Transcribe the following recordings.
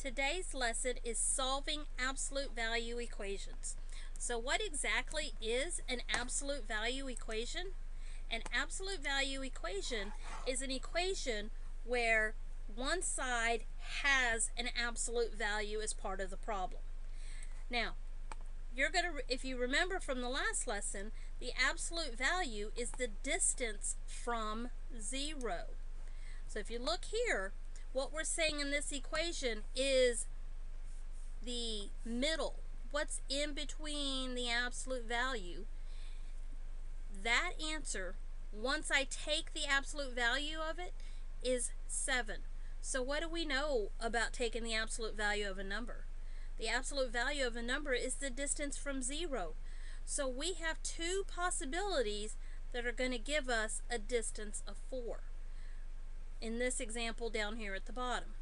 Today's lesson is solving absolute value equations. So what exactly is an absolute value equation? An absolute value equation is an equation where one side has an absolute value as part of the problem. Now, if you remember from the last lesson, the absolute value is the distance from 0. So if you look here, what we're saying in this equation is the middle, what's in between the absolute value. That answer, once I take the absolute value of it, is 7. So what do we know about taking the absolute value of a number? The absolute value of a number is the distance from 0. So we have two possibilities that are going to give us a distance of 4. In this example down here at the bottom,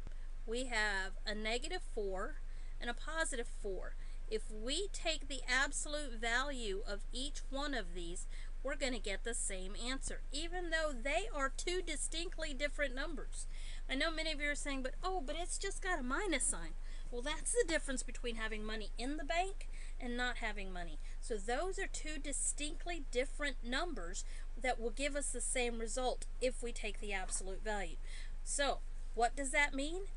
we have a -4 and a +4. If we take the absolute value of each one of these, we're going to get the same answer, even though they are two distinctly different numbers. I know many of you are saying, but it's just got a minus sign. Well, that's the difference between having money in the bank and not having money. So those are two distinctly different numbers that will give us the same result if we take the absolute value. So what does that mean?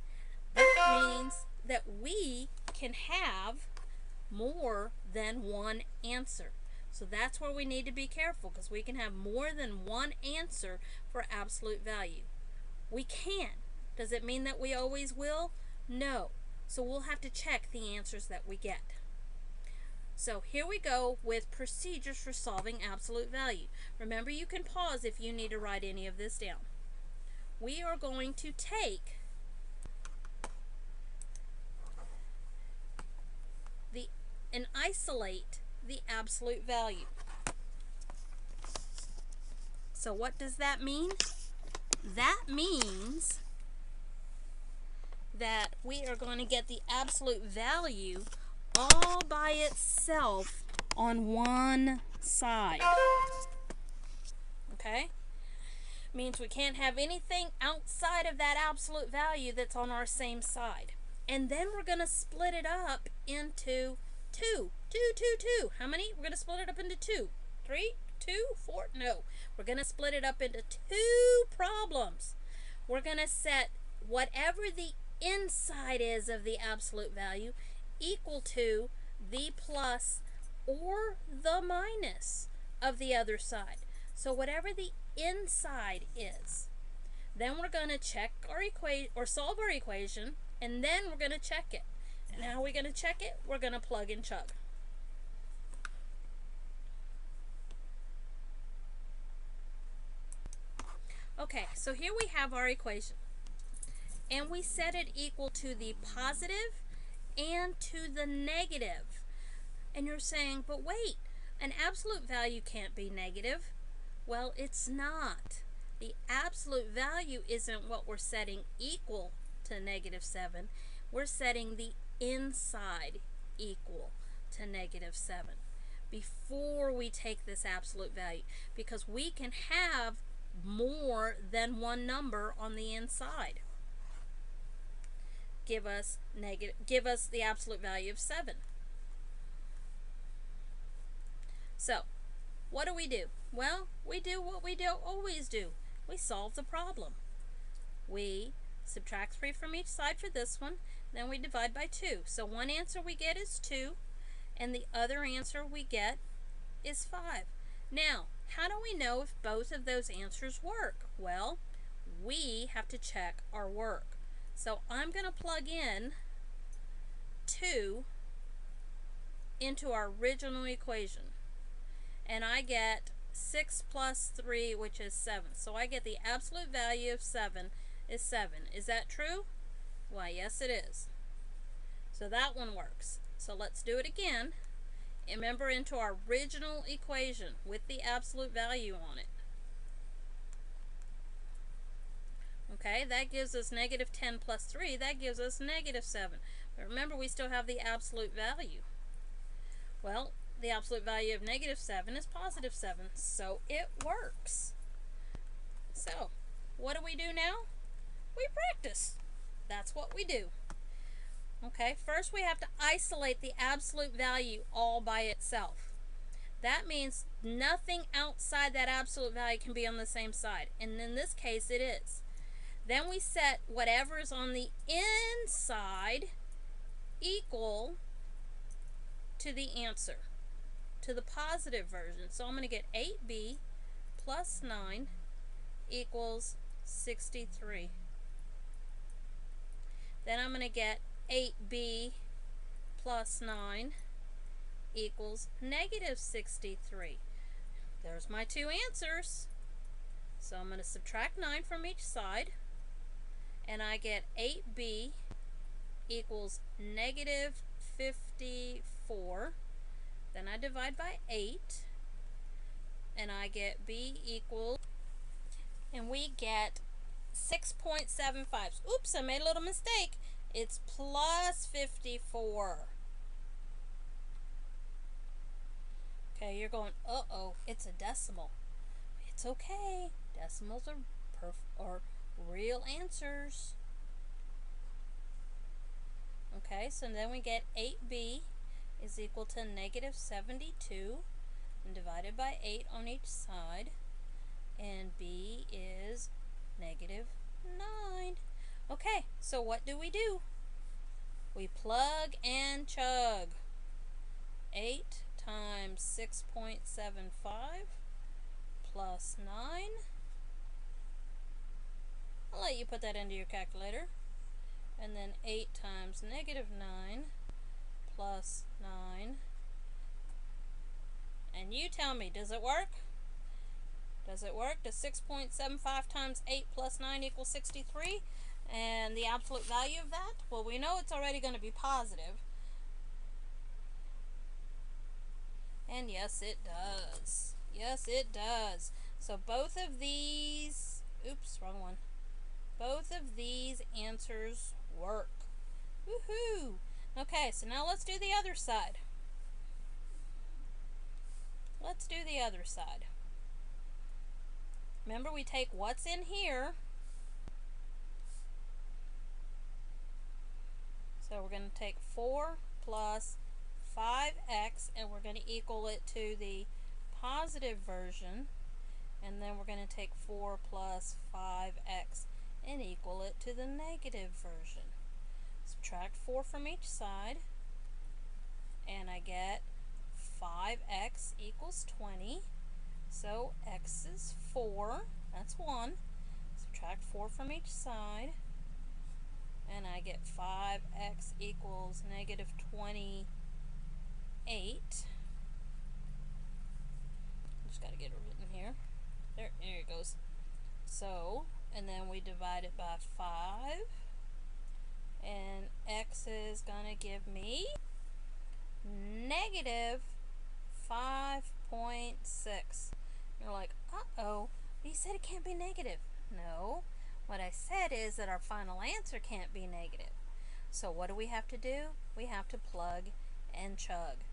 That means that we can have more than one answer. So that's where we need to be careful, because we can have more than one answer for absolute value. We can. Does it mean that we always will? No. So we'll have to check the answers that we get. So here we go with procedures for solving absolute value. Remember, you can pause if you need to write any of this down. We are going to take and isolate the absolute value. So what does that mean? That means that we are going to get the absolute value all by itself on one side. Okay? Means we can't have anything outside of that absolute value that's on our same side. And then we're going to split it up into 2. 2. How many? We're going to split it up into 2. 3, 2, 4? No. We're going to split it up into 2 problems. We're going to set whatever the inside is of the absolute value equal to the plus or the minus of the other side. So whatever the inside is. Then we're going to check our equation, or solve our equation, and then we're going to check it. And how are we going to check it? We're going to plug and chug. Okay, so here we have our equation. And we set it equal to the positive and to the negative. And you're saying, but wait, an absolute value can't be negative. Well, it's not. The absolute value isn't what we're setting equal to -7. We're setting the inside equal to -7 before we take this absolute value, because we can have more than one number on the inside. Give us the absolute value of 7. So what do? Well, we do what we always do. We solve the problem. We subtract 3 from each side for this one, then we divide by 2. So one answer we get is 2, and the other answer we get is 5. Now, how do we know if both of those answers work? Well, we have to check our work. So I'm going to plug in 2 into our original equation, and I get 6 plus 3, which is 7. So I get the absolute value of 7 is 7. Is that true? Why, yes it is. So that one works. So let's do it again. Remember, into our original equation with the absolute value on it. Okay, that gives us -10 plus 3. That gives us -7. But remember, we still have the absolute value. Well, the absolute value of -7 is +7, so it works. So, what do we do now? We practice. That's what we do. Okay, first we have to isolate the absolute value all by itself. That means nothing outside that absolute value can be on the same side. And in this case, it is. Then we set whatever is on the inside equal to the answer, to the positive version. So I'm going to get 8b plus 9 equals 63. Then I'm going to get 8b plus 9 equals negative 63. There's my two answers. So I'm going to subtract 9 from each side, and I get 8b equals negative 54. Then I divide by 8, and I get b equals, and we get 6.75. Oops, I made a little mistake. It's plus 54. Okay, you're going, uh-oh, it's a decimal. It's okay. Decimals are real answers. Okay, so then we get 8b is equal to negative 72, and divided by 8 on each side, and b is negative 9. Okay, so what do? We plug and chug. 8 times 6.75 plus 9. I'll let you put that into your calculator. And then 8 times negative 9 plus 9. And you tell me, does it work? Does it work? Does 6.75 times 8 plus 9 equal 63? And the absolute value of that? Well, we know it's already going to be positive. And yes, it does. Yes, it does. So both of these, oops, wrong one. Both of these answers work. Woohoo! Okay, so now let's do the other side. Let's do the other side. Remember, we take what's in here. So we're going to take 4 plus 5x, and we're going to equal it to the positive version. And then we're going to take 4 plus 5x and equal it to the negative version. Subtract 4 from each side, and I get 5x equals 20. So x is 4, that's 1. Subtract 4 from each side, and I get 5x equals negative 28. Just got to get it written here. There it goes. So, and then we divide it by 5, and x is going to give me negative 5.6. You're like, uh-oh, you said it can't be negative. No, what I said is that our final answer can't be negative. So what do we have to do? We have to plug and chug.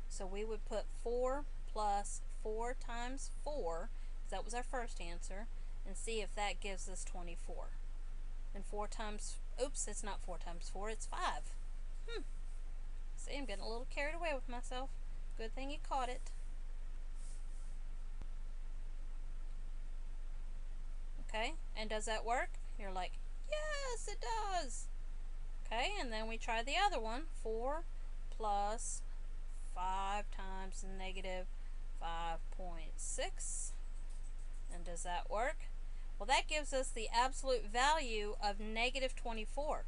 So we would put 4 plus 4 times 4, because that was our first answer, and see if that gives us 24. And 4 times, oops, it's not 4 times 4, it's 5. See, I'm getting a little carried away with myself. Good thing you caught it. Okay, and does that work? You're like, yes, it does. Okay, and then we try the other one. 4 plus 5 times negative 5.6. And does that work? Well, that gives us the absolute value of negative 24.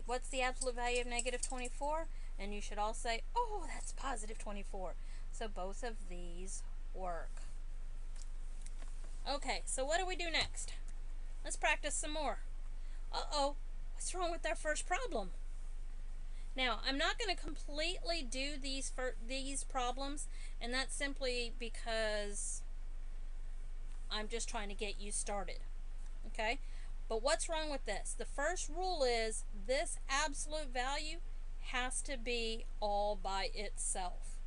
What's the absolute value of negative 24? And you should all say, oh, that's positive 24. So both of these work. Okay, so what do we do next? Let's practice some more. Uh-oh, what's wrong with our first problem? Now, I'm not going to completely do these problems, and that's simply because I'm just trying to get you started. Okay? But what's wrong with this? The first rule is this absolute value has to be all by itself.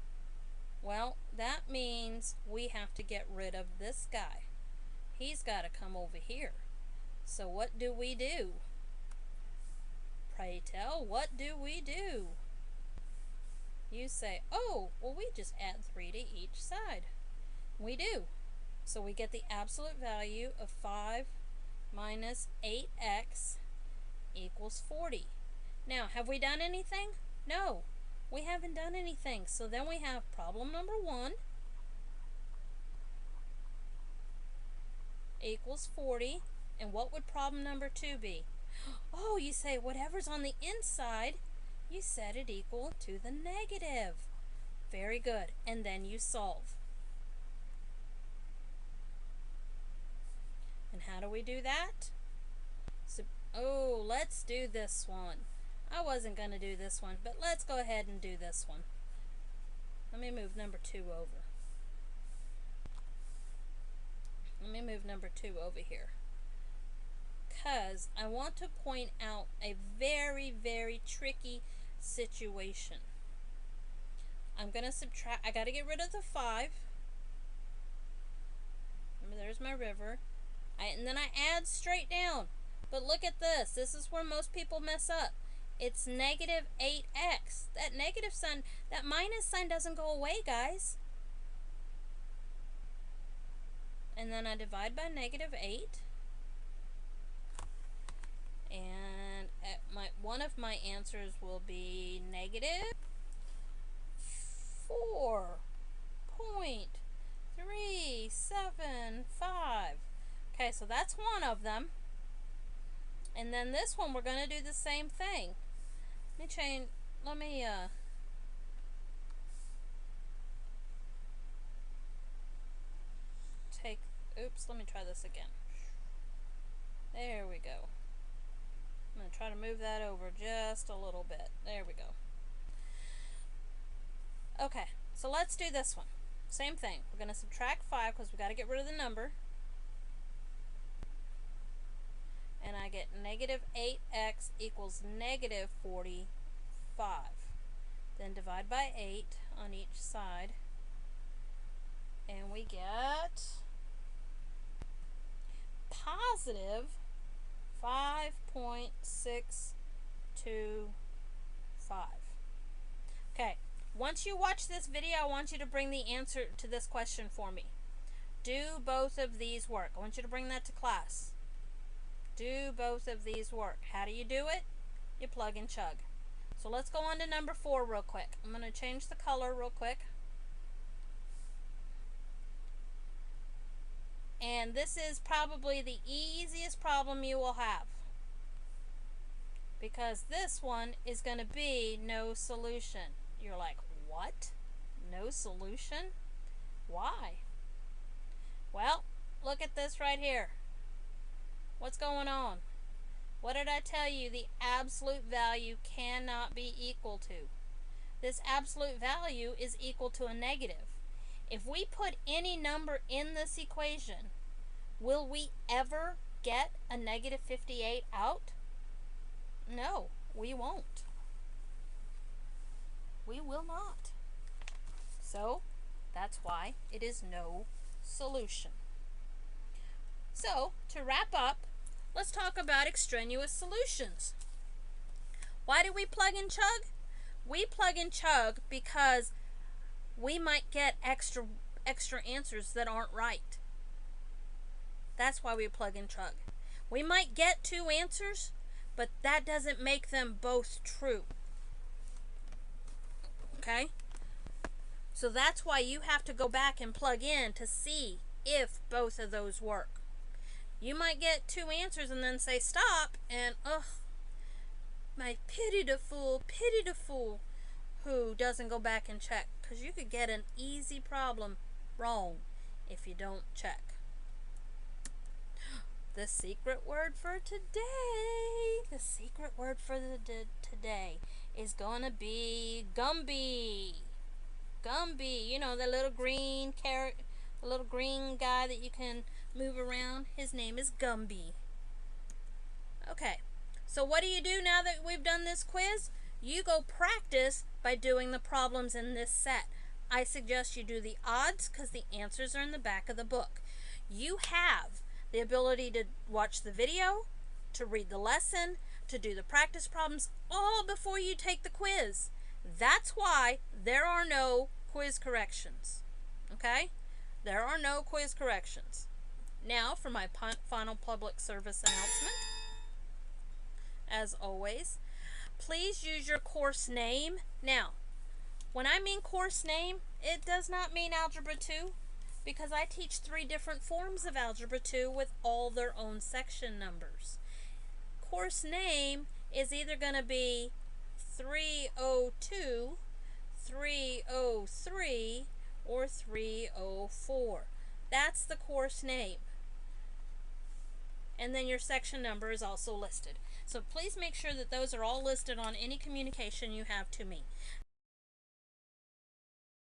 Well, that means we have to get rid of this guy. He's got to come over here. So what do? Pray tell. What do we do? You say, oh, well, we just add 3 to each side. We do. So we get the absolute value of 5 minus 8x equals 40. Now, have we done anything? No, we haven't done anything. So then we have problem number 1 equals 40. And what would problem number 2 be? Oh, you say whatever's on the inside, you set it equal to the negative. Very good. And then you solve. And how do we do that? So, oh, let's do this one. I wasn't going to do this one, but let's go ahead and do this one. Let me move number 2 over. Let me move number 2 over here. Because I want to point out a very, very tricky situation. I'm going to subtract. I got to get rid of the 5. Remember, there's my river. And then I add straight down. But look at this. This is where most people mess up. It's negative 8x. That negative sign, that minus sign doesn't go away, guys. And then I divide by negative 8. And one of my answers will be negative 4.375. Okay, so that's one of them. And then this one, we're going to do the same thing. Let me try this again. There we go. I'm going to try to move that over just a little bit. There we go. Okay, so let's do this one. Same thing. We're going to subtract 5 because we've got to get rid of the number. And I get negative 8x equals negative 45. Then divide by 8 on each side. And we get positive 5.625. Okay, once you watch this video, I want you to bring the answer to this question for me. Do both of these work? I want you to bring that to class. Do both of these work? How do you do it? You plug and chug. So let's go on to number 4 real quick. I'm going to change the color real quick. And this is probably the easiest problem you will have. Because this one is going to be no solution. You're like, what? No solution? Why? Well, look at this right here. What's going on? What did I tell you the absolute value cannot be equal to? This absolute value is equal to a negative. If we put any number in this equation, will we ever get a negative 58 out? No, we won't. We will not. So, that's why it is no solution. So, to wrap up, let's talk about extraneous solutions. Why do we plug and chug? We plug and chug because we might get extra answers that aren't right. That's why we plug and chug. We might get 2 answers, but that doesn't make them both true. Okay? So that's why you have to go back and plug in to see if both of those work. You might get 2 answers and then say stop, and my pity the fool who doesn't go back and check, because you could get an easy problem wrong if you don't check. The secret word for today, is gonna be Gumby. Gumby, you know, the little green carrot, the little green guy that you can move around. His name is Gumby. Okay, so what do you do now that we've done this quiz? You go practice by doing the problems in this set. I suggest you do the odds because the answers are in the back of the book. You have the ability to watch the video, to read the lesson, to to do the practice problems all before you take the quiz. That's why there are no quiz corrections. Okay? There are no quiz corrections. Now for my final public service announcement. As always, please use your course name. Now, when I mean course name, it does not mean Algebra 2, because I teach 3 different forms of Algebra 2 with all their own section numbers. Course name is either going to be 302, 303, or 304. That's the course name. And then your section number is also listed. So please make sure that those are all listed on any communication you have to me.